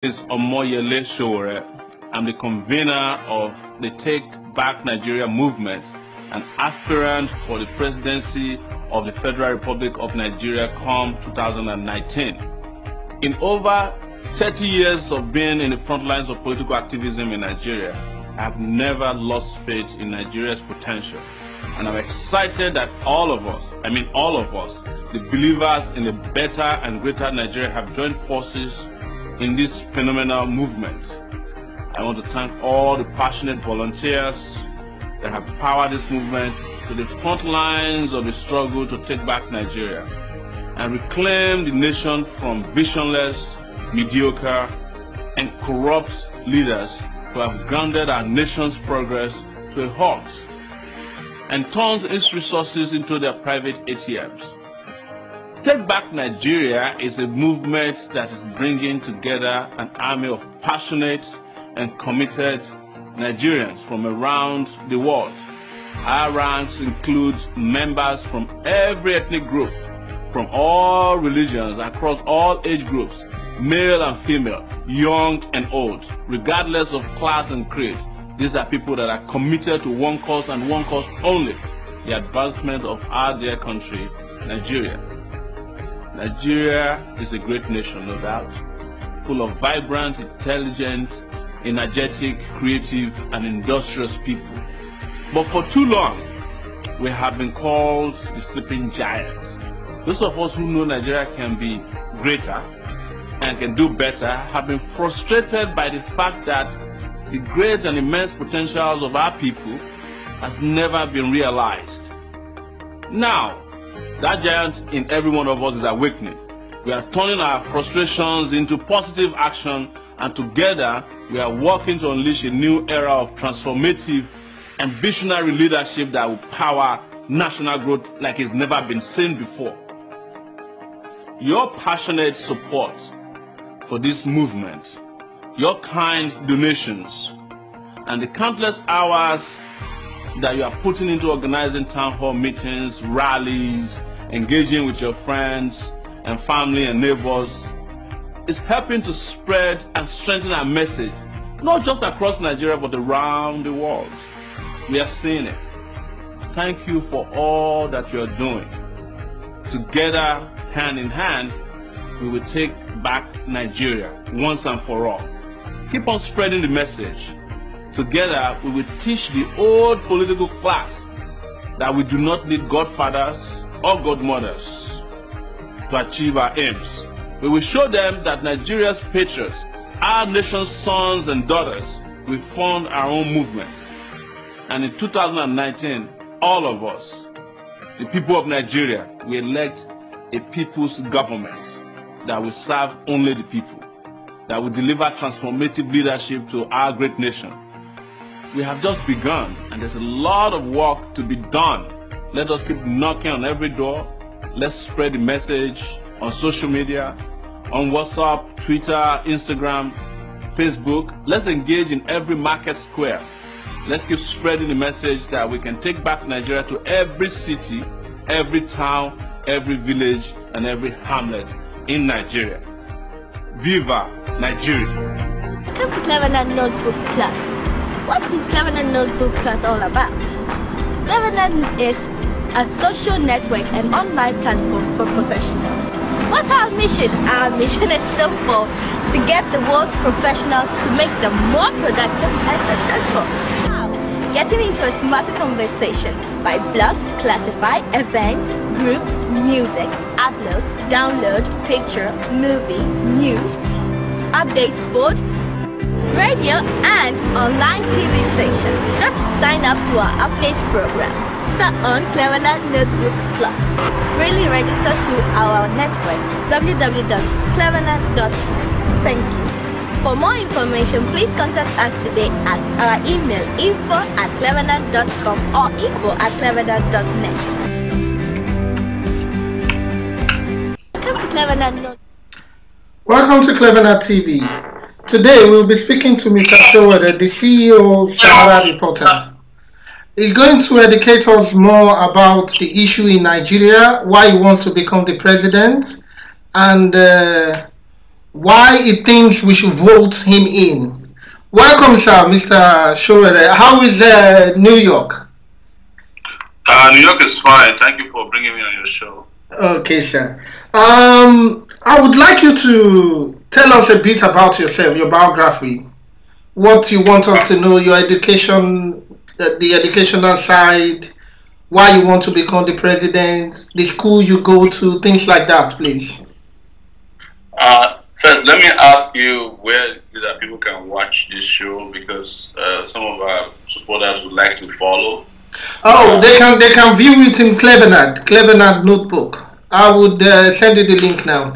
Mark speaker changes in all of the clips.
Speaker 1: is Omoyele Sowore. I'm the convener of the Take Back Nigeria movement, an aspirant for the presidency of the Federal Republic of Nigeria come 2019. In over 30 years of being in the front lines of political activism in Nigeria, I have never lost faith in Nigeria's potential. And I'm excited that all of us, the believers in a better and greater Nigeria, have joined forces in this phenomenal movement. I want to thank all the passionate volunteers that have powered this movement to the front lines of the struggle to take back Nigeria and reclaim the nation from visionless, mediocre, and corrupt leaders who have grounded our nation's progress to a halt and turned its resources into their private ATMs. Take Back Nigeria is a movement that is bringing together an army of passionate and committed Nigerians from around the world. Our ranks include members from every ethnic group, from all religions, across all age groups, male and female, young and old, regardless of class and creed. These are people that are committed to one cause and one cause only: the advancement of our dear country, Nigeria. Nigeria is a great nation, no doubt, full of vibrant, intelligent, energetic, creative, and industrious people. But for too long, we have been called the sleeping giants. Those of us who know Nigeria can be greater and can do better have been frustrated by the fact that the great and immense potentials of our people has never been realized. Now, that giant in every one of us is awakening. We are turning our frustrations into positive action, and together we are working to unleash a new era of transformative and visionary leadership that will power national growth like it's never been seen before. Your passionate support for this movement, your kind donations, and the countless hours that you are putting into organizing town hall meetings, rallies, engaging with your friends and family and neighbors is helping to spread and strengthen our message, not just across Nigeria but around the world. We are seeing it. Thank you for all that you are doing. Together, hand in hand, we will take back Nigeria once and for all. Keep on spreading the message. Together, we will teach the old political class that we do not need godfathers or godmothers to achieve our aims. We will show them that Nigeria's patriots, our nation's sons and daughters, will fund our own movement. And in 2019, all of us, the people of Nigeria, will elect a people's government that will serve only the people, that will deliver transformative leadership to our great nation. We have just begun, and there's a lot of work to be done. Let us keep knocking on every door. Let's spread the message on social media, on WhatsApp, Twitter, Instagram, Facebook. Let's engage in every market square. Let's keep spreading the message that we can take back Nigeria to every city, every town, every village, and every hamlet in Nigeria. Viva Nigeria!
Speaker 2: Come to Cleverland Notebook Plus. What's Cleverland Notebook Plus all about? Cleverland is a social network and online platform for professionals. What's our mission? Our mission is simple: to get the world's professionals to make them more productive and successful. How? Getting into a smarter conversation by blog, classify, events, group, music, upload, download, picture, movie, news, update sport, radio, and online TV station. Just sign up to our affiliate program. Start on Cleverland Notebook Plus. Freely register to our network www.cleverland.net. Thank you. For more information, please contact us today at our email info@cleverland.com or info@cleverland.net. Come to Cleverland.
Speaker 3: Welcome to Cleverland TV. Today we'll be speaking to Mr. Sowore, the CEO of SaharaReporters. He's going to educate us more about the issue in Nigeria, why he wants to become the president, and why he thinks we should vote him in. Welcome, sir, Mr. Sowore. How is New York?
Speaker 1: New York is fine. Thank you for bringing me on your show.
Speaker 3: Okay, sir. I would like you to tell us a bit about yourself, your biography, what you want us to know, your education, the educational side, why you want to become the president, the school you go to, things like that, please.
Speaker 1: First, let me ask you where is it that people can watch this show, because some of our supporters would like to follow.
Speaker 3: Oh, they can view it in Clevernat Notebook. I would send you the link now.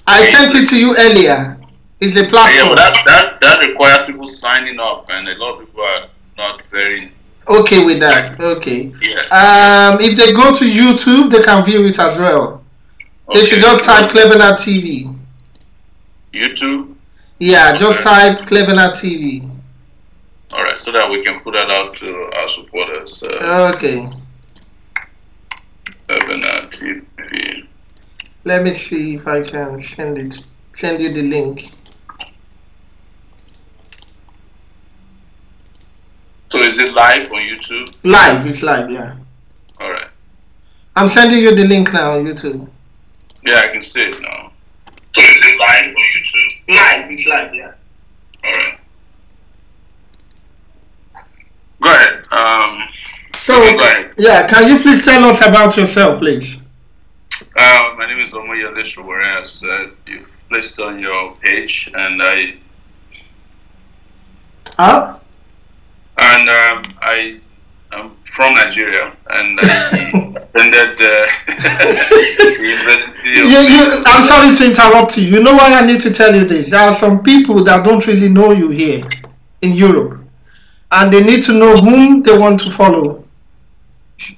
Speaker 3: I sent it to you earlier. It's a platform.
Speaker 1: Yeah, but that requires people signing up, and a lot of people are not very
Speaker 3: okay with that. Okay.
Speaker 1: Yeah.
Speaker 3: If they go to YouTube, they can view it as well. They should just type Clevernat TV.
Speaker 1: YouTube?
Speaker 3: Yeah, just type Clevernat TV.
Speaker 1: All right, so that we can put that out to our supporters.
Speaker 3: Okay.
Speaker 1: Clevernat TV.
Speaker 3: Let me see if I can send you the link.
Speaker 1: So is it live on YouTube?
Speaker 3: Live, it's live, yeah.
Speaker 1: All right.
Speaker 3: I'm sending you the link now on YouTube.
Speaker 1: Yeah, I can see it now. So is it live on YouTube?
Speaker 3: Live, it's live, yeah.
Speaker 1: All right. Go ahead. Go ahead.
Speaker 3: Yeah, can you please tell us about yourself, please?
Speaker 1: My name is Omoyele, Sowore, as you placed on your page, and I am from Nigeria, and I attended the university.
Speaker 3: I'm sorry to interrupt you. You know why I need to tell you this? There are some people that don't really know you here in Europe, and they need to know whom they want to follow.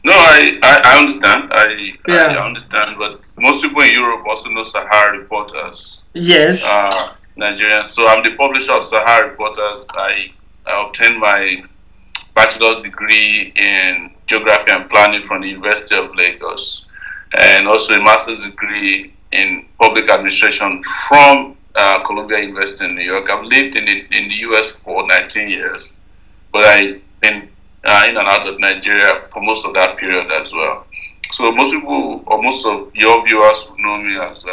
Speaker 1: No, I understand. I understand, but most people in Europe also know SaharaReporters.
Speaker 3: Yes.
Speaker 1: Nigerians. So I'm the publisher of SaharaReporters. I obtained my bachelor's degree in geography and planning from the University of Lagos, and also a master's degree in public administration from Columbia University in New York. I've lived in the US for 19 years, but I've been in and out of Nigeria for most of that period as well. So most people, or most of your viewers, would know me as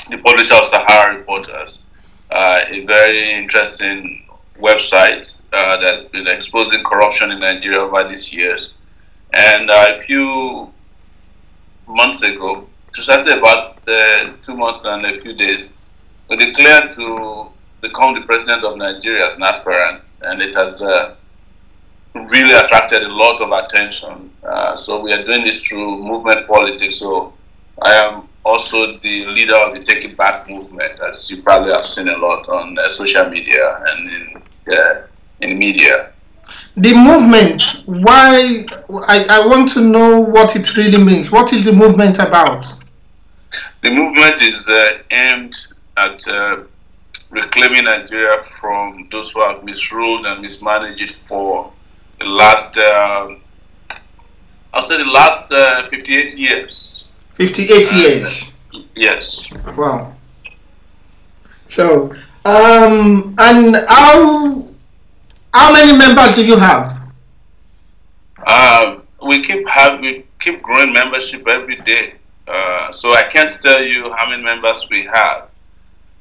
Speaker 1: the publisher of SaharaReporters, a very interesting website that's been exposing corruption in Nigeria over these years. And a few months ago, precisely about 2 months and a few days, we declared to become the president of Nigeria as an aspirant, and it has really attracted a lot of attention. So we are doing this through movement politics. So I am also the leader of the Take It Back movement, as you probably have seen a lot on social media and in media.
Speaker 3: The movement, why? I want to know what it really means. What is the movement about?
Speaker 1: The movement is aimed at reclaiming Nigeria from those who have misruled and mismanaged it for the last, I'll say the last 58 years.
Speaker 3: 58 years?
Speaker 1: Yes.
Speaker 3: Wow. So, and how many members do you have?
Speaker 1: We keep growing membership every day. So I can't tell you how many members we have.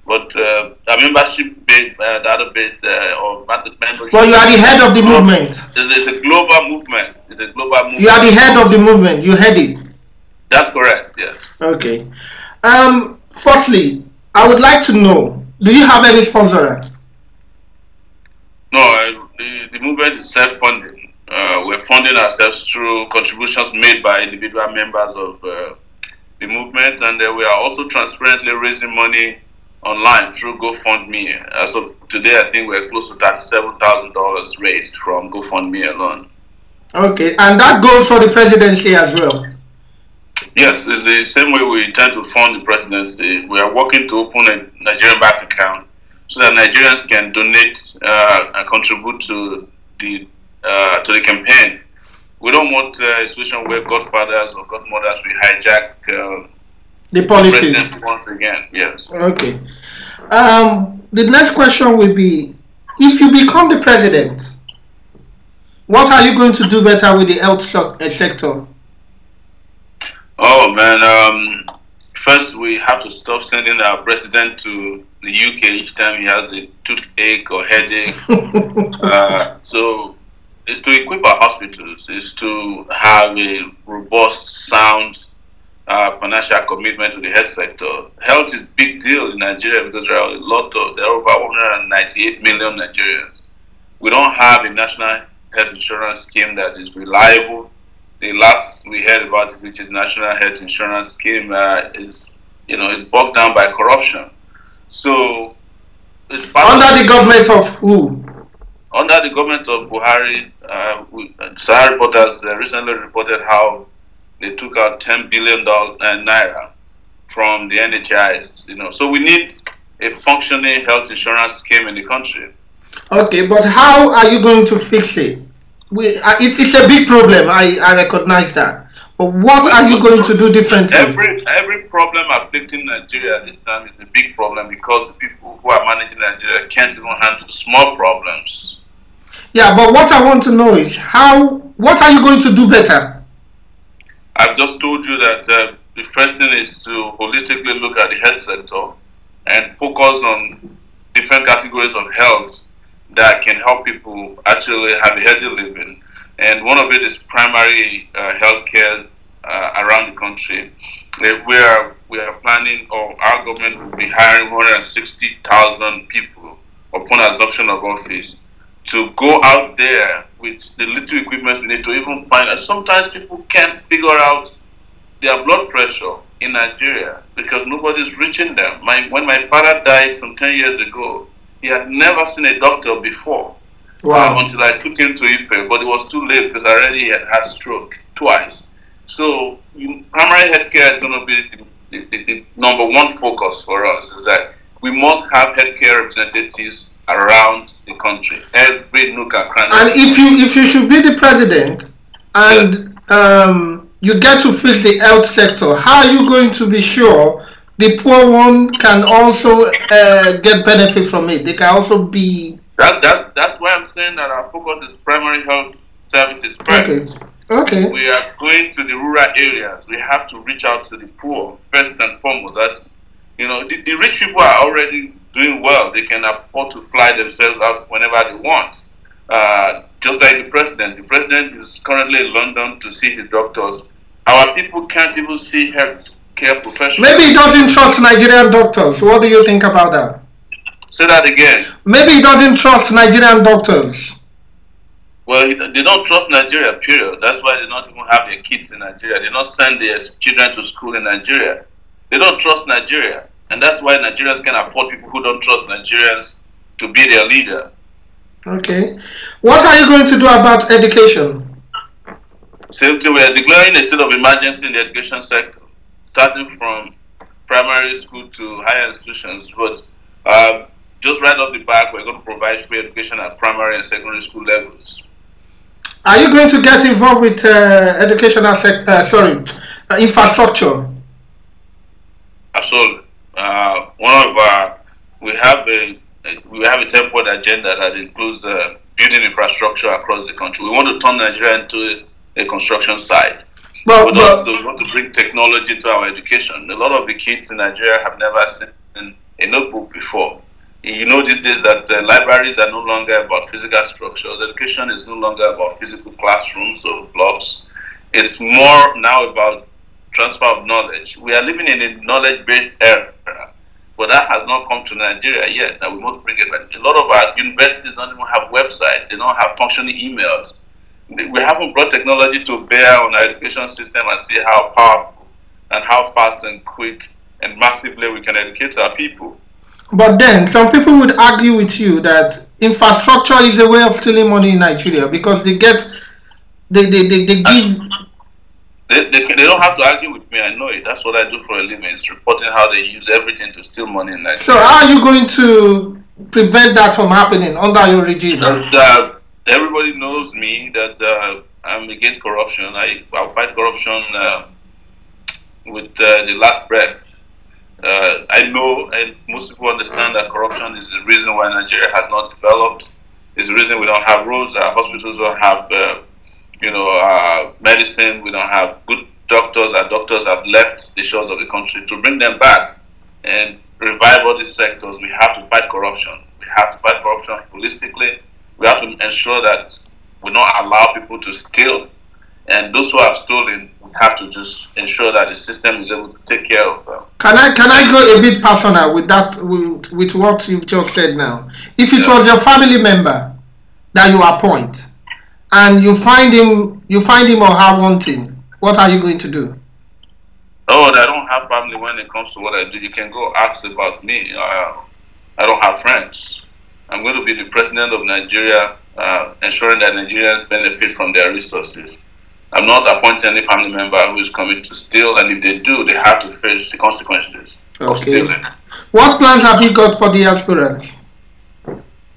Speaker 1: But a membership database or membership.
Speaker 3: Well, you are the head of the movement.
Speaker 1: It's a global movement. It's a global movement.
Speaker 3: You are the head of the movement. You head it.
Speaker 1: That's correct. Yes.
Speaker 3: Okay. Firstly, I would like to know: do you have any sponsor?
Speaker 1: No, the movement is self-funding. We're funding ourselves through contributions made by individual members of the movement, and we are also transparently raising money online through GoFundMe. As of today, I think we're close to $37,000 raised from GoFundMe alone.
Speaker 3: Okay, and that goes for the presidency as well?
Speaker 1: Yes, it's the same way we intend to fund the presidency. We are working to open a Nigerian bank account so that Nigerians can donate and contribute to the campaign. We don't want a situation where godfathers or godmothers will hijack
Speaker 3: The policies.
Speaker 1: The presidency once again, yes.
Speaker 3: Okay. The next question will be, if you become the president, what are you going to do better with the health sector?
Speaker 1: Oh man, first we have to stop sending our president to the UK each time he has a toothache or headache. So it's to equip our hospitals, is to have a robust, sound financial commitment to the health sector. Health is a big deal in Nigeria because there are over 198 million Nigerians. We don't have a national health insurance scheme that is reliable. The last we heard about it, which is National Health Insurance Scheme, is it's bogged down by corruption. So it's
Speaker 3: under the government of who?
Speaker 1: Under the government of Buhari. SaharaReporters recently reported how they took out $10 billion naira from the NHIs. So we need a functioning health insurance scheme in the country.
Speaker 3: Okay, but how are you going to fix it? It's a big problem. I recognize that. But what are you going to do differently?
Speaker 1: Every problem afflicting Nigeria this time is a big problem because the people who are managing Nigeria can't even handle small problems.
Speaker 3: Yeah, but what I want to know is what are you going to do better?
Speaker 1: I've just told you that the first thing is to holistically look at the health sector and focus on different categories of health that can help people actually have a healthy living. And one of it is primary health care around the country. We are planning, or our government will be hiring 160,000 people upon assumption of office to go out there with the little equipment we need to even find. And sometimes people can't figure out their blood pressure in Nigeria because nobody's reaching them. When my father died some 10 years ago, he had never seen a doctor before.
Speaker 3: Wow.
Speaker 1: Until I took him to Ife, but it was too late because already he had stroke twice. So primary health care is going to be the number one focus for us, is that we must have healthcare representatives around the country, every nook and cranny.
Speaker 3: And if you should be the president and you get to fix the health sector, how are you going to be sure the poor one can also get benefit from it? They can also be...
Speaker 1: That's why I'm saying that our focus is primary health services first.
Speaker 3: Okay.
Speaker 1: We are going to the rural areas. We have to reach out to the poor first and foremost. That's the rich people are already doing well. They can afford to fly themselves out whenever they want. Just like the president. The president is currently in London to see his doctors. Our people can't even see health care professionals.
Speaker 3: Maybe he doesn't trust Nigerian doctors. What do you think about that?
Speaker 1: Say that again.
Speaker 3: Maybe he doesn't trust Nigerian doctors.
Speaker 1: Well, they don't trust Nigeria, period. That's why they don't even have their kids in Nigeria. They don't send their children to school in Nigeria. They don't trust Nigeria. And that's why Nigerians can afford people who don't trust Nigerians to be their leader.
Speaker 3: Okay. What are you going to do about education?
Speaker 1: Simply, we are declaring a state of emergency in the education sector, starting from primary school to higher institutions. But just right off the back, we're going to provide free education at primary and secondary school levels.
Speaker 3: Are you going to get involved with infrastructure?
Speaker 1: Absolutely. We have a 10-point agenda that includes building infrastructure across the country. We want to turn Nigeria into a construction site. But also we want to bring technology to our education. A lot of the kids in Nigeria have never seen a notebook before. These days that libraries are no longer about physical structures. Education is no longer about physical classrooms or blocks. It's more now about transfer of knowledge. We are living in a knowledge-based era, but that has not come to Nigeria yet. Now we must bring it back. A lot of our universities don't even have websites. They don't have functioning emails. We haven't brought technology to bear on our education system and see how powerful and how fast and quick and massively we can educate our people.
Speaker 3: But then some people would argue with you that infrastructure is a way of stealing money in Nigeria because they give. They
Speaker 1: don't have to argue with me. I know it. That's what I do for a living. It's reporting how they use everything to steal money in Nigeria.
Speaker 3: So how are you going to prevent that from happening under your regime?
Speaker 1: Everybody knows me that I'm against corruption. I'll fight corruption with the last breath. I know, and most people understand that corruption is the reason why Nigeria has not developed. It's the reason we don't have roads. Our hospitals don't have, medicine. We don't have good doctors. Our doctors have left the shores of the country. To bring them back and revive all these sectors, we have to fight corruption. We have to fight corruption holistically. We have to ensure that we don't allow people to steal. And those who have stolen, we have to just ensure that the system is able to take care of them.
Speaker 3: Can I go a bit personal with that, with what you've just said now? If it was your family member that you appoint, and you find him or her wanting, what are you going to do?
Speaker 1: Oh, I don't have family when it comes to what I do. You can go ask about me. I don't have friends. I'm going to be the president of Nigeria, ensuring that Nigerians benefit from their resources. I'm not appointing any family member who is coming to steal, and if they do, they have to face the consequences of stealing.
Speaker 3: What plans have you got for the aspirants?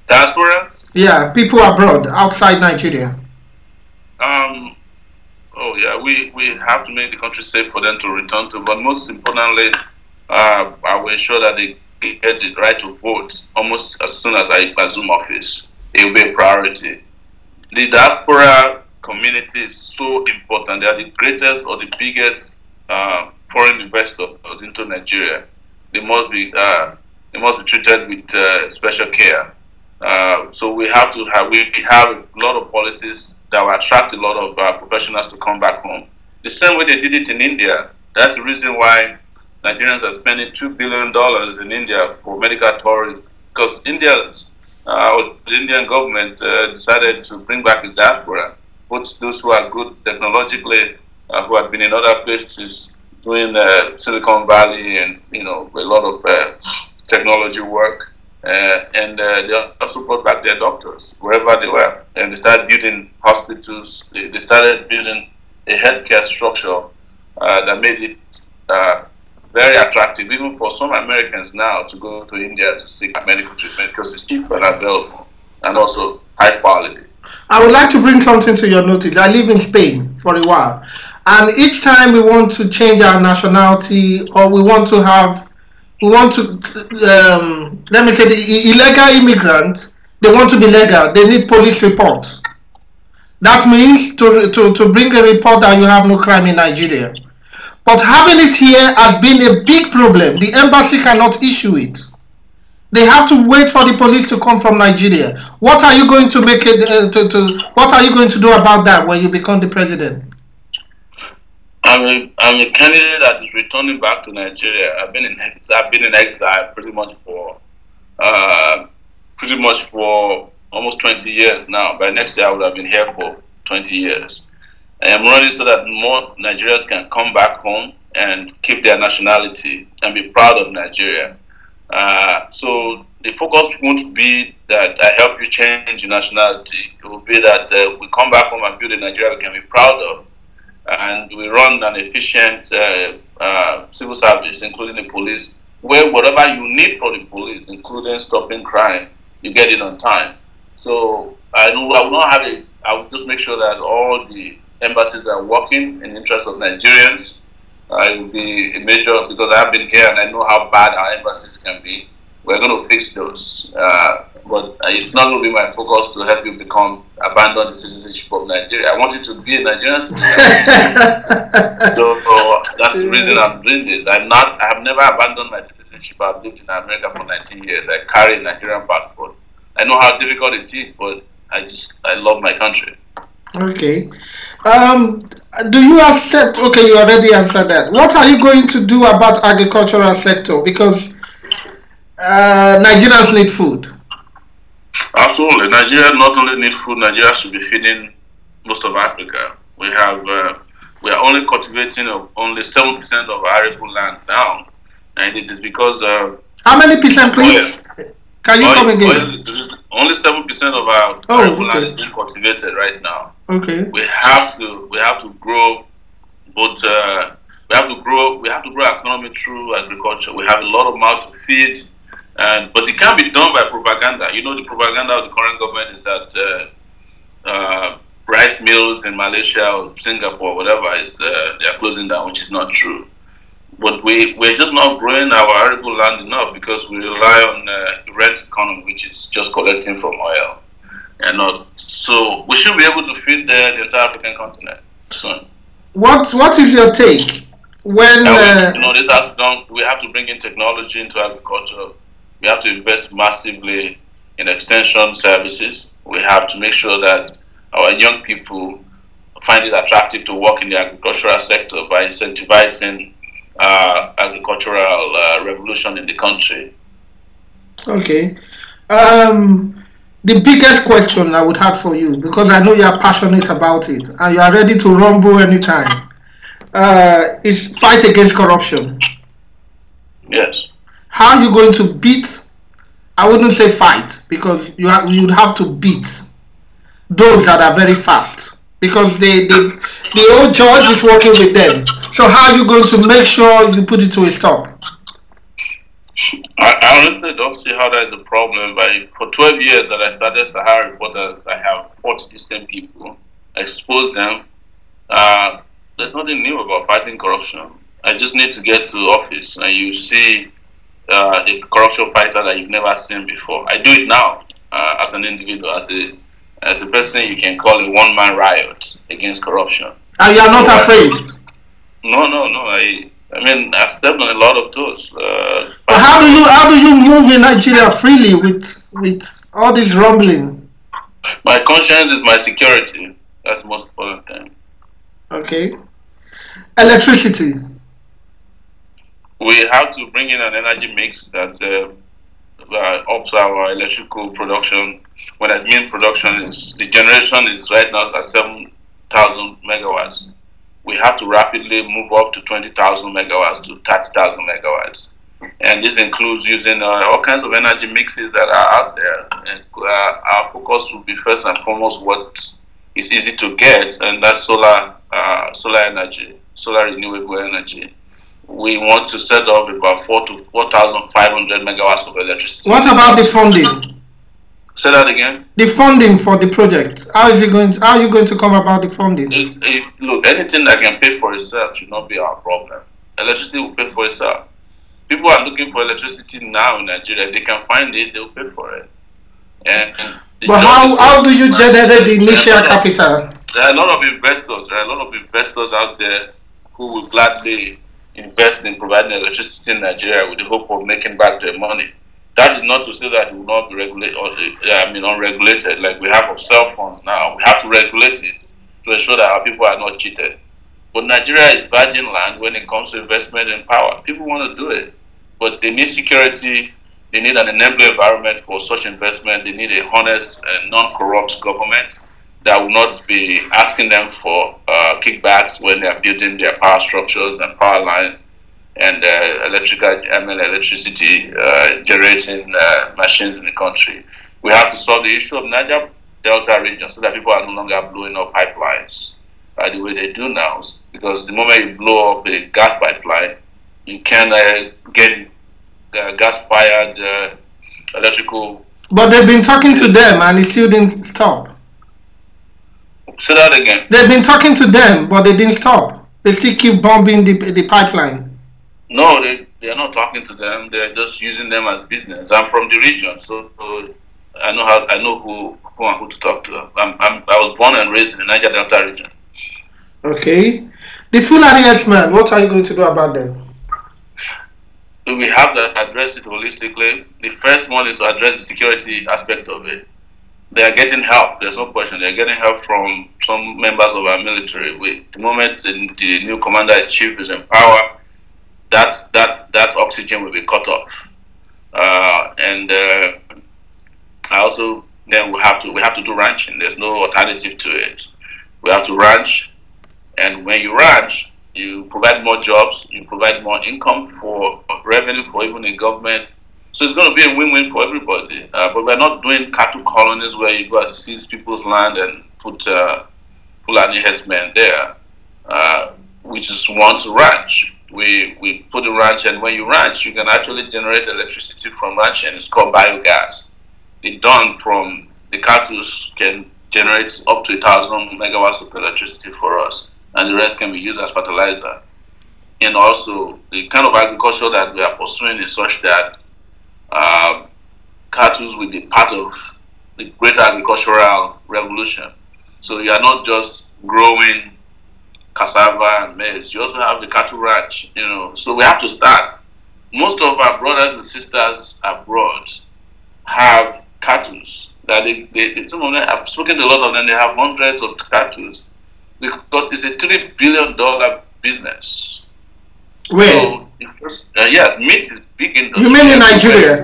Speaker 1: Diaspora?
Speaker 3: Yeah, people abroad, outside Nigeria.
Speaker 1: We have to make the country safe for them to return to, but most importantly, I will ensure that they get the right to vote almost as soon as I assume office. It will be a priority. The diaspora community is so important. They are the greatest or the biggest foreign investors into Nigeria. They must be treated with special care. So we have to have a lot of policies that will attract a lot of professionals to come back home. The same way they did it in India. That's the reason why Nigerians are spending $2 billion in India for medical tourism, because the Indian government decided to bring back the diaspora, both those who are good technologically, who have been in other places doing Silicon Valley and a lot of technology work, and they also brought back their doctors wherever they were, and they started building hospitals. They started building a healthcare structure that made it very attractive, even for some Americans now, to go to India to seek medical treatment because it's cheap and available, and also high quality.
Speaker 3: I would like to bring something to your notice. I live in Spain for a while, and each time we want to change our nationality, or we want to let me say, the illegal immigrants, they want to be legal, they need police reports. That means to bring a report that you have no crime in Nigeria. But having it here has been a big problem. The embassy cannot issue it. They have to wait for the police to come from Nigeria. What are you going to make it? What are you going to do about that when you become the president?
Speaker 1: I'm a candidate that is returning back to Nigeria. I've been in exile pretty much for almost 20 years now. By next year, I would have been here for 20 years. I am running so that more Nigerians can come back home and keep their nationality and be proud of Nigeria. So the focus won't be that I help you change your nationality. It will be that we come back home and build a Nigeria we can be proud of. And we run an efficient civil service, including the police, where whatever you need for the police, including stopping crime, you get it on time. So I will just make sure that all the embassies are working in the interest of Nigerians. It will be a major, because I have been here and I know how bad our embassies can be. We're going to fix those. But it's not going to be my focus to help you abandon the citizenship of Nigeria. I want you to be a Nigerian citizen. So that's the reason I'm doing this. I have never abandoned my citizenship. I've lived in America for 19 years. I carry a Nigerian passport. I know how difficult it is, but I love my country.
Speaker 3: Okay. Do you accept? Okay, you already answered that. What are you going to do about agricultural sector? Because Nigerians need food.
Speaker 1: Absolutely. Nigeria not only needs food, Nigeria should be feeding most of Africa. We are only cultivating only 7% of our arable land now, and it is because
Speaker 3: how many percent, please? Can you come again?
Speaker 1: Only 7% of our arable land is being cultivated right now.
Speaker 3: Okay.
Speaker 1: We have to grow both. We have to grow our economy through agriculture. We have a lot of mouths to feed. But it can't be done by propaganda. The propaganda of the current government is that rice mills in Malaysia or Singapore, whatever, they are closing down, which is not true. but we're just not growing our arable land enough because we rely on the rent economy, which is just collecting from oil. And not, so we should be able to feed the entire African continent soon.
Speaker 3: What is your take when
Speaker 1: this has done? We have to bring in technology into agriculture. We have to invest massively in extension services. We have to make sure that our young people find it attractive to work in the agricultural sector by incentivizing agricultural revolution in the country.
Speaker 3: Okay. The biggest question I would have for you, because I know you are passionate about it and you are ready to rumble anytime, is fight against corruption.
Speaker 1: Yes.
Speaker 3: How are you going to beat, I wouldn't say fight, because you'd have to beat those that are very fast, because the old judge is working with them. So how are you going to make sure you put it to a stop?
Speaker 1: I honestly don't see how that is a problem. But for 12 years that I started SaharaReporters, I have fought the same people, exposed them. There's nothing new about fighting corruption. I just need to get to office and you see a corruption fighter that you've never seen before. I do it now as an individual, as a person you can call a one-man riot against corruption.
Speaker 3: And you are not afraid?
Speaker 1: No. I mean, I've stepped on a lot of toes.
Speaker 3: But how do you move in Nigeria freely with all this rumbling?
Speaker 1: My conscience is my security. That's the most important thing.
Speaker 3: Okay. Electricity.
Speaker 1: We have to bring in an energy mix that ups our electrical production. When I mean production, is the generation is right now at 7,000 megawatts. We have to rapidly move up to 20,000 megawatts to 30,000 megawatts. And this includes using all kinds of energy mixes that are out there. And our focus will be first and foremost what is easy to get, and that's solar energy, solar renewable energy. We want to set up about 4,500 megawatts of electricity.
Speaker 3: What about the funding?
Speaker 1: Say that again.
Speaker 3: The funding for the project. How are you going to come about the funding?
Speaker 1: Look, anything that can pay for itself should not be our problem. Electricity will pay for itself. People are looking for electricity now in Nigeria. If they can find it, they'll pay for it.
Speaker 3: But how do you generate the initial capital?
Speaker 1: There are a lot of investors. There are a lot of investors out there who will gladly invest in providing electricity in Nigeria with the hope of making back their money. That is not to say that it will not be regulated, unregulated, like we have of cell phones now. We have to regulate it to ensure that our people are not cheated. But Nigeria is virgin land when it comes to investment in power. People want to do it, but they need security. They need an enabling environment for such investment. They need a honest and non-corrupt government that will not be asking them for kickbacks when they are building their power structures and power lines and electricity generating machines in the country. We have to solve the issue of Niger Delta region so that people are no longer blowing up pipelines the way they do now. Because the moment you blow up a gas pipeline, you can get gas-fired electrical.
Speaker 3: But they've been talking to them and it still didn't stop.
Speaker 1: Say that again.
Speaker 3: They've been talking to them, but they didn't stop. They still keep bombing the pipeline.
Speaker 1: No, they are not talking to them. They're just using them as business. I'm from the region, so I know who and who to talk to. I was born and raised in the Niger Delta region.
Speaker 3: Okay. The Fulani herdsmen, what are you going to do about them?
Speaker 1: We have to address it holistically. The first one is to address the security aspect of it. They are getting help. There's no question. They're getting help from some members of our military. The moment the new commander-in-chief is in power, that oxygen will be cut off. Also, then we have to do ranching. There's no alternative to it. We have to ranch, and when you ranch, you provide more jobs, you provide more income for revenue for even the government. So it's going to be a win-win for everybody. But we're not doing cattle colonies where you go and seize people's land and put Fulani herdsmen there. We just want to ranch. We put a ranch, and when you ranch, you can actually generate electricity from ranching. It's called biogas. The dung from the cattle can generate up to 1,000 megawatts of electricity for us, and the rest can be used as fertilizer. and also the kind of agriculture that we are pursuing is such that cattle will be part of the great agricultural revolution. So you are not just growing cassava and maize, you also have the cattle ranch, So we have to start. Most of our brothers and sisters abroad have cattle that some of them, I've spoken to a lot of them, they have hundreds of cattle because it's a $3 billion business.
Speaker 3: Where?
Speaker 1: So, yes, meat is big in.
Speaker 3: You mean in Nigeria?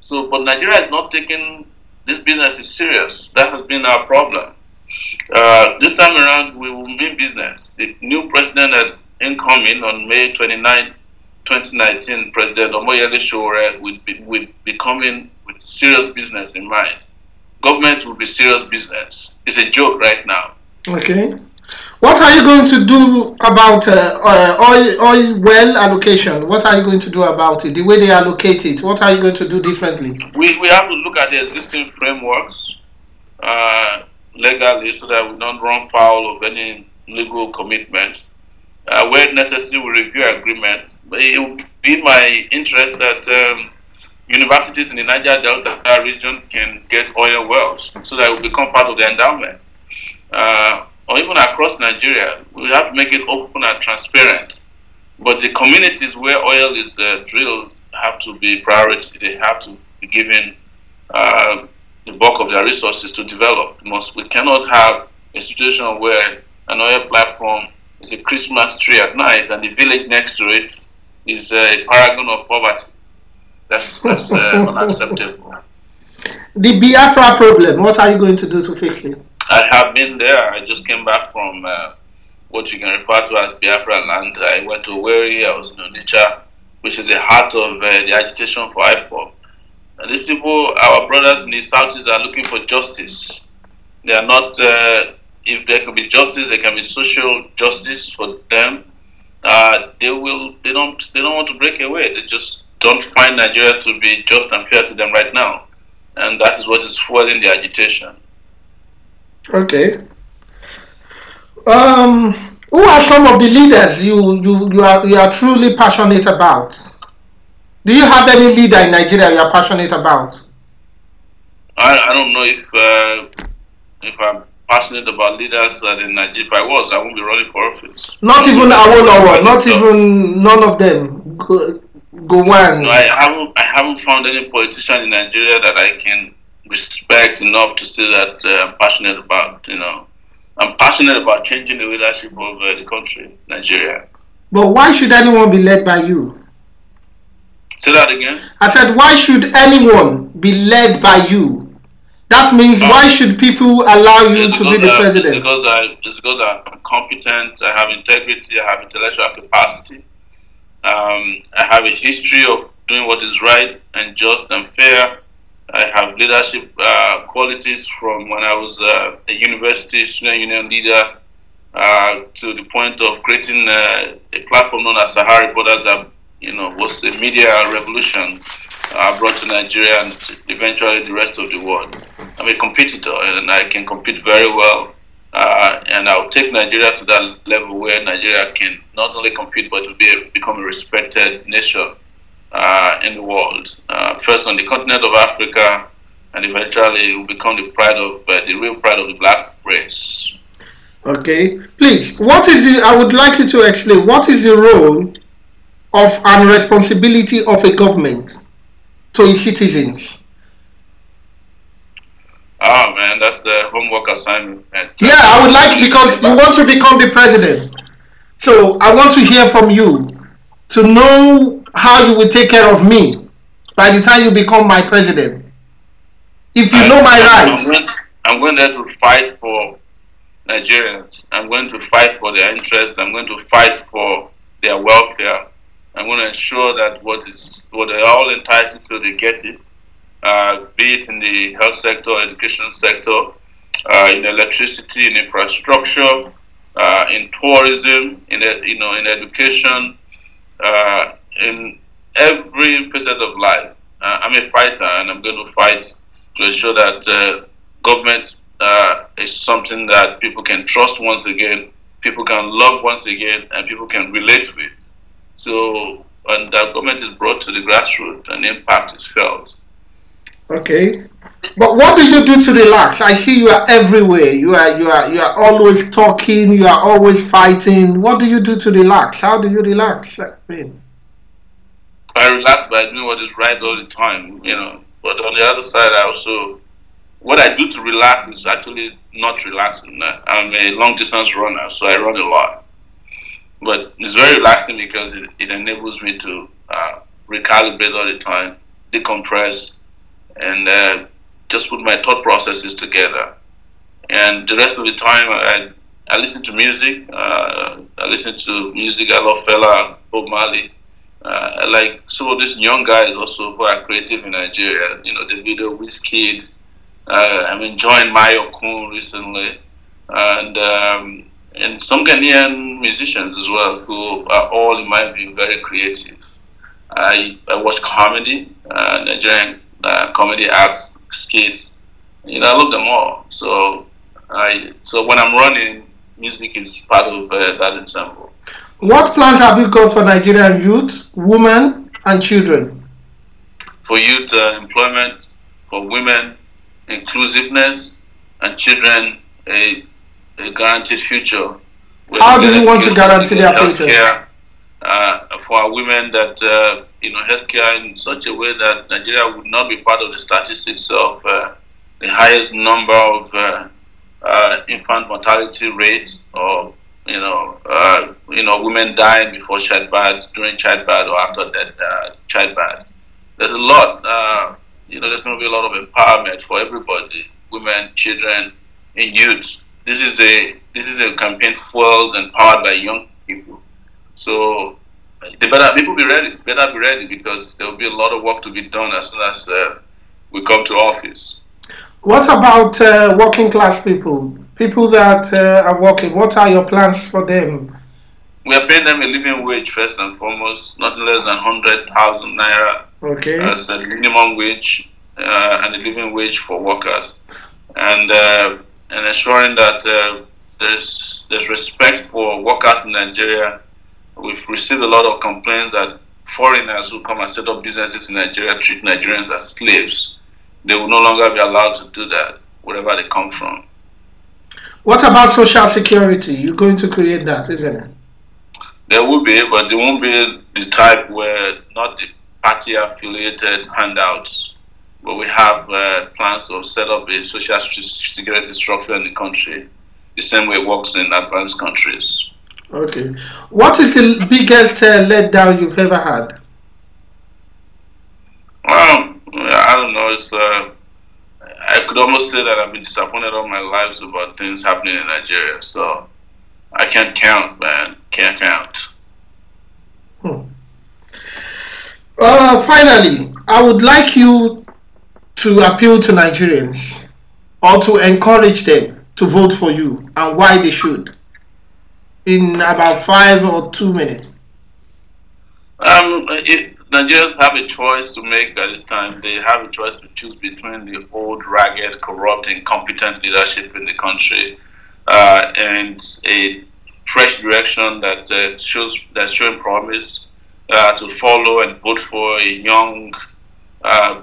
Speaker 1: So, but Nigeria is not taking this business is serious. That has been our problem. This time around, we will mean business. The new president that's incoming on May 29, 2019, President Omoyele Sowore will be coming with serious business in mind. Government will be serious business. It's a joke right now.
Speaker 3: Okay. What are you going to do about oil well allocation? What are you going to do about it? The way they allocate it, what are you going to do differently?
Speaker 1: We have to look at the existing frameworks legally so that we don't run foul of any legal commitments. Where necessary, we review agreements. But it will be in my interest that universities in the Niger Delta region can get oil wells so that it will become part of the endowment. Or even across Nigeria, we have to make it open and transparent. But the communities where oil is drilled have to be priority. They have to be given the bulk of their resources to develop. We cannot have a situation where an oil platform is a Christmas tree at night and the village next to it is a paragon of poverty. That's unacceptable.
Speaker 3: The Biafra problem, what are you going to do to fix it?
Speaker 1: I have been there. I just came back from what you can refer to as Biafra land. I went to Owerri, I was in Onitsha, which is the heart of the agitation for IPOB. And these people, our brothers in the southeast, are looking for justice. They are not, if there can be justice, there can be social justice for them. They don't want to break away. They just don't find Nigeria to be just and fair to them right now. And that is what is fueling the agitation.
Speaker 3: Okay. Who are some of the leaders you are truly passionate about? Do you have any leader in Nigeria you are passionate about?
Speaker 1: I don't know if I'm passionate about leaders in Nigeria. If I was, I wouldn't be running for office.
Speaker 3: Not even Awolowo, not even none of them. Go on.
Speaker 1: No, I haven't found any politician in Nigeria that I can respect enough to say that I'm passionate about. I'm passionate about changing the leadership of the country, Nigeria.
Speaker 3: But why should anyone be led by you?
Speaker 1: Say that again. I
Speaker 3: said, why should anyone be led by you? That means why should people allow you to be the president?
Speaker 1: It's because I'm competent, I have integrity, I have intellectual capacity. I have a history of doing what is right and just and fair. I have leadership qualities from when I was a university student union leader to the point of creating a platform known as SaharaReporters that was a media revolution brought to Nigeria and eventually the rest of the world. I'm a competitor and I can compete very well. And I'll take Nigeria to that level where Nigeria can not only compete but to become a respected nation in the world. First on the continent of Africa, and eventually it will become the real pride of the black race.
Speaker 3: Okay, please. I would like you to explain what is the role of and responsibility of a government to its citizens.
Speaker 1: Oh man, that's the homework assignment.
Speaker 3: Yeah, I would like, because you want to become the president. So I want to hear from you to know how you will take care of me by the time you become my president. If you know my rights.
Speaker 1: I'm going there to fight for Nigerians. I'm going to fight for their interests. I'm going to fight for their welfare. I'm going to ensure that what they're all entitled to, they get it. Be it in the health sector, education sector, in electricity, in infrastructure, in tourism, in education, in every facet of life. I'm a fighter, and I'm going to fight to ensure that government is something that people can trust once again, people can love once again and people can relate to it. So, and the government is brought to the grassroots and impact is felt.
Speaker 3: Okay. But what do you do to relax? I see you are everywhere. You are always talking, you are always fighting. What do you do to relax? How do you relax? I mean,
Speaker 1: I relax by doing what is right all the time, you know. But on the other side, I also, what I do to relax is actually not relaxing. I'm a long distance runner, so I run a lot. But it's very relaxing because it enables me to recalibrate all the time, decompress, and just put my thought processes together. And the rest of the time, I listen to music. I listen to music. I love Fela, Bob Marley. I like some of these young guys also who are creative in Nigeria. You know, the video Wizkid. I'm enjoying Mayo Kun recently, and some Ghanaian musicians as well who are all, in my view, very creative. I watch comedy, Nigerian comedy acts, skits. You know, I love them all. So when I'm running, music is part of that ensemble.
Speaker 3: what plans have you got for Nigerian youth, women, and children?
Speaker 1: For youth, employment; for women, inclusiveness; and children, a guaranteed future.
Speaker 3: How do you want to guarantee their future?
Speaker 1: For our women, that healthcare in such a way that Nigeria would not be part of the statistics of the highest number of infant mortality rate, or women dying before childbirth, during childbirth, or after that childbirth. There's a lot. There's going to be a lot of empowerment for everybody, women, children, and youth. This is a campaign fueled and powered by young people. So people be ready. Better be ready, because there will be a lot of work to be done as soon as we come to office.
Speaker 3: What about working class people? People that are working, what are your plans for them?
Speaker 1: We are paying them a living wage first and foremost, not less than 100,000 naira as a minimum wage, and a living wage for workers, and ensuring that there's respect for workers in Nigeria. We've received a lot of complaints that foreigners who come and set up businesses in Nigeria treat Nigerians as slaves. They will no longer be allowed to do that, wherever they come from.
Speaker 3: What about social security? You're going to create that, isn't it?
Speaker 1: There will be, but there won't be the type where, not the party affiliated handouts, but we have plans to set up a social security structure in the country, the same way it works in advanced countries.
Speaker 3: Okay. What is the biggest letdown you've ever had?
Speaker 1: I don't know. I could almost say that I've been disappointed all my lives about things happening in Nigeria. So I can't count, man. Can't count.
Speaker 3: Finally, I would like you to appeal to Nigerians, or to encourage them to vote for you, and why they should, in about 5 or 2 minutes.
Speaker 1: If Nigerians have a choice to make at this time, they have a choice to choose between the old, ragged, corrupt, incompetent leadership in the country, and a fresh direction that's showing promise, to follow and vote for a young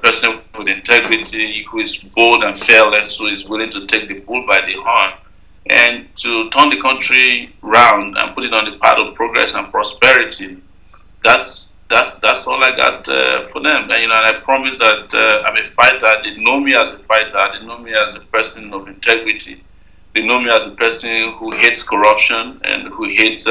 Speaker 1: person with integrity, who is bold and fearless, who is willing to take the bull by the horn, and to turn the country round and put it on the path of progress and prosperity. That's all I got for them. And I promise that I'm a fighter. They know me as a fighter. They know me as a person of integrity. They know me as a person who hates corruption and who hates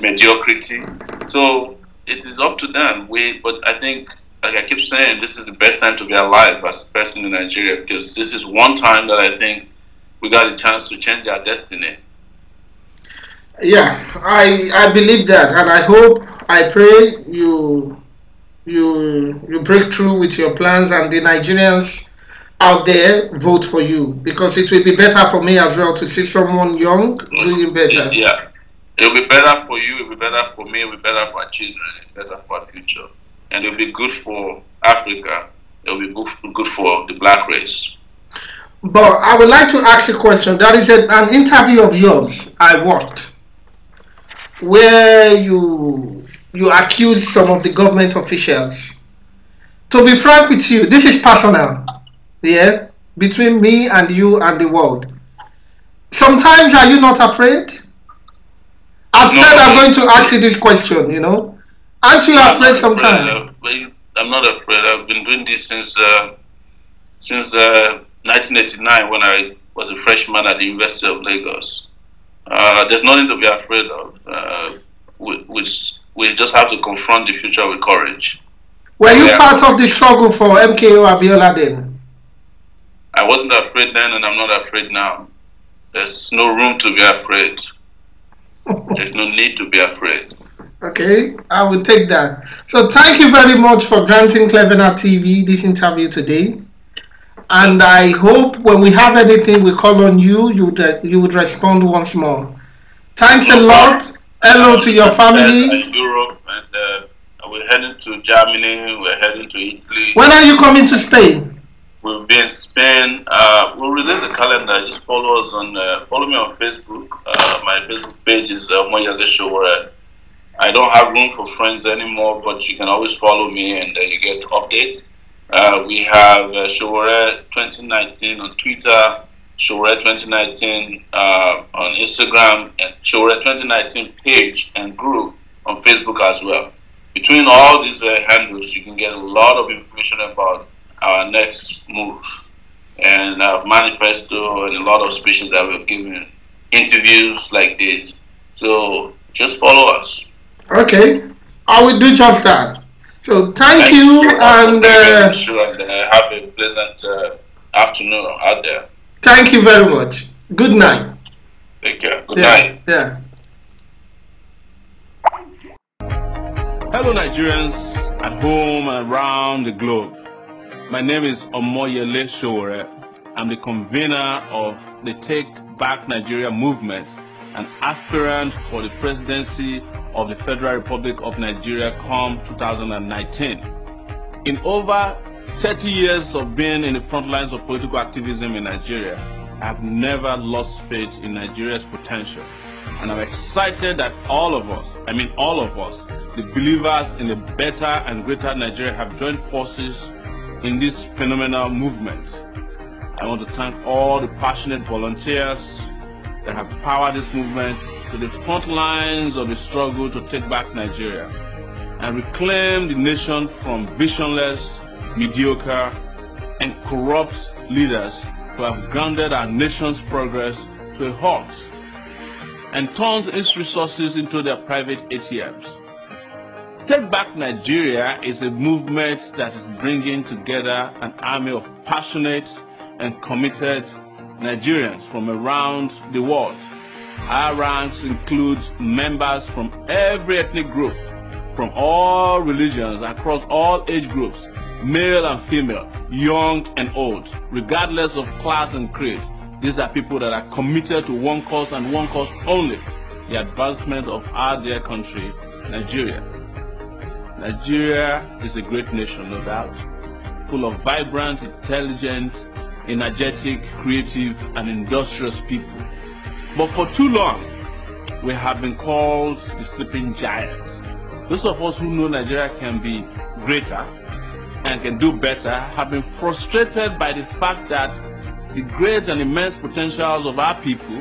Speaker 1: mediocrity. So it is up to them. But I think, like I keep saying, this is the best time to be alive as a person in Nigeria, because this is one time that I think we got a chance to change our destiny.
Speaker 3: Yeah, I believe that, and I pray you break through with your plans, and the Nigerians out there vote for you, because it will be better for me as well to see someone young doing better.
Speaker 1: Yeah, it will be better for you, it will be better for me, it will be better for our children, it will be better for our future, and it will be good for Africa. It will be good for the black race.
Speaker 3: But I would like to ask a question. There is an interview of yours I watched where you accuse some of the government officials. To be frank with you, this is personal, yeah, between me and you and the world. Sometimes are you not afraid? I've said I'm going to ask you this question, you know. Aren't you afraid sometimes?
Speaker 1: I'm not afraid. I've been doing this since 1989 when I was a freshman at the University of Lagos. There's nothing to be afraid of. We just have to confront the future with courage.
Speaker 3: Were you part of the struggle for MKO Abiola then?
Speaker 1: I wasn't afraid then and I'm not afraid now. There's no room to be afraid. There's no need to be afraid.
Speaker 3: Okay, I will take that. So thank you very much for granting Clevener TV this interview today. And I hope when we have anything we call on you, you would respond once more. Thanks a lot. Hello to your family.
Speaker 1: Europe, and we're heading to Germany, we're heading to Italy.
Speaker 3: When are you coming to Spain?
Speaker 1: We'll be in Spain. We'll release a calendar. Just follow us on, follow me on Facebook. My Facebook page is Omoyele Sowore. I don't have room for friends anymore, but you can always follow me and you get updates. We have Sowore 2019 on Twitter, Sowore 2019 on Instagram, and Sowore 2019 page and group on Facebook as well. Between all these handles, you can get a lot of information about our next move and manifesto and a lot of speeches that we've given, interviews like this. So just follow us.
Speaker 3: Okay, I will do just that. So thank you and
Speaker 1: have a pleasant afternoon out there.
Speaker 3: Thank you very much. Good night.
Speaker 1: Take care. Good night.
Speaker 3: Yeah.
Speaker 1: Hello Nigerians at home and around the globe. My name is Omoyele Sowore. I'm the convener of the Take Back Nigeria movement, an aspirant for the presidency of the Federal Republic of Nigeria come 2019. In over 30 years of being in the front lines of political activism in Nigeria, I've never lost faith in Nigeria's potential. And I'm excited that all of us, the believers in a better and greater Nigeria, have joined forces in this phenomenal movement. I want to thank all the passionate volunteers that have powered this movement to the front lines of the struggle to take back Nigeria and reclaim the nation from visionless, mediocre, and corrupt leaders who have grounded our nation's progress to a halt and turns its resources into their private ATMs. Take Back Nigeria is a movement that is bringing together an army of passionate and committed Nigerians from around the world. Our ranks include members from every ethnic group, from all religions, across all age groups, male and female, young and old, regardless of class and creed. These are people that are committed to one cause and one cause only, the advancement of our dear country, Nigeria. Nigeria is a great nation, no doubt, full of vibrant, intelligent, energetic, creative, and industrious people. But for too long, we have been called the sleeping giants. Those of us who know Nigeria can be greater and can do better have been frustrated by the fact that the great and immense potentials of our people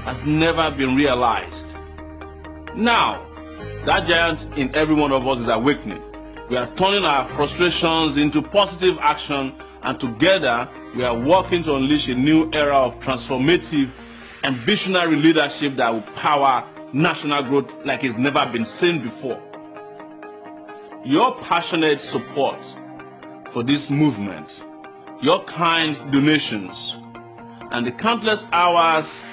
Speaker 1: has never been realized. Now, that giant in every one of us is awakening. We are turning our frustrations into positive action, and together we are working to unleash a new era of transformative and visionary leadership that will power national growth like it's never been seen before. Your passionate support for this movement, your kind donations, and the countless hours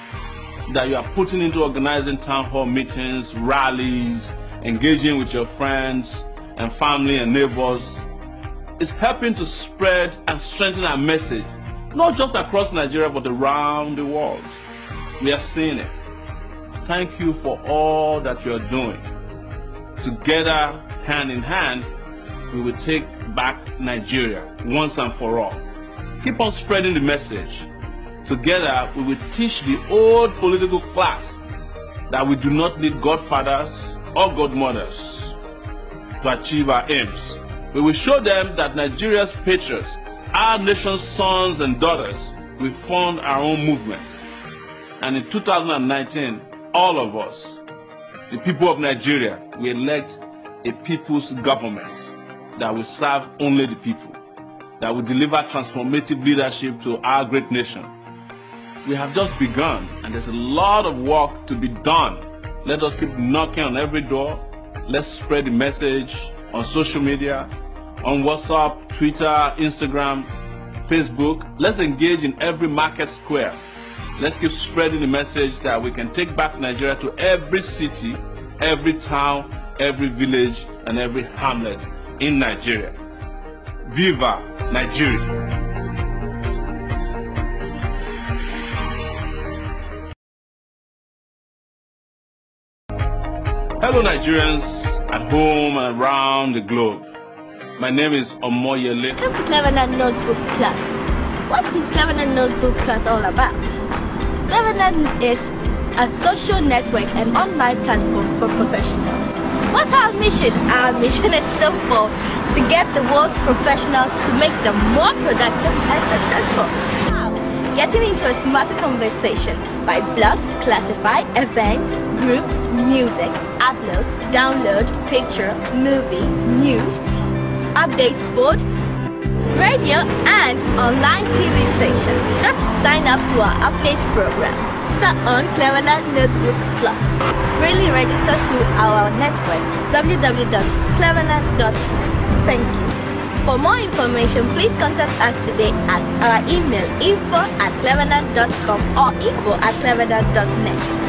Speaker 1: that you are putting into organizing town hall meetings, rallies, engaging with your friends and family and neighbors is helping to spread and strengthen our message, not just across Nigeria but around the world. We are seeing it. Thank you for all that you are doing. Together, hand in hand, we will take back Nigeria once and for all. Keep on spreading the message. Together, we will teach the old political class that we do not need godfathers or godmothers to achieve our aims. We will show them that Nigeria's patriots, our nation's sons and daughters, we fund our own movement. And in 2019, all of us, the people of Nigeria, we elect a people's government that will serve only the people, that will deliver transformative leadership to our great nation. We have just begun, and there's a lot of work to be done. Let us keep knocking on every door. Let's spread the message on social media, on WhatsApp, Twitter, Instagram, Facebook. Let's engage in every market square. Let's keep spreading the message that we can take back Nigeria to every city, every town, every village, and every hamlet in Nigeria. Viva Nigeria! Hello Nigerians at home and around the globe. My name is Omoyele.
Speaker 2: Welcome to Clevernet Notebook Plus. What's the Clevernet Notebook Plus all about? Clevernet is a social network and online platform for professionals. What's our mission? Our mission is simple: to get the world's professionals to make them more productive and successful. How? Getting into a smarter conversation by blog, classify, events, group, music, upload, download, picture, movie, news, update sport, radio, and online TV station. Just sign up to our affiliate program. Start on Clevernet Notebook Plus. Freely register to our network www.clevernet.net. Thank you. For more information, please contact us today at our email info@clevernet.com or info@clevernet.net.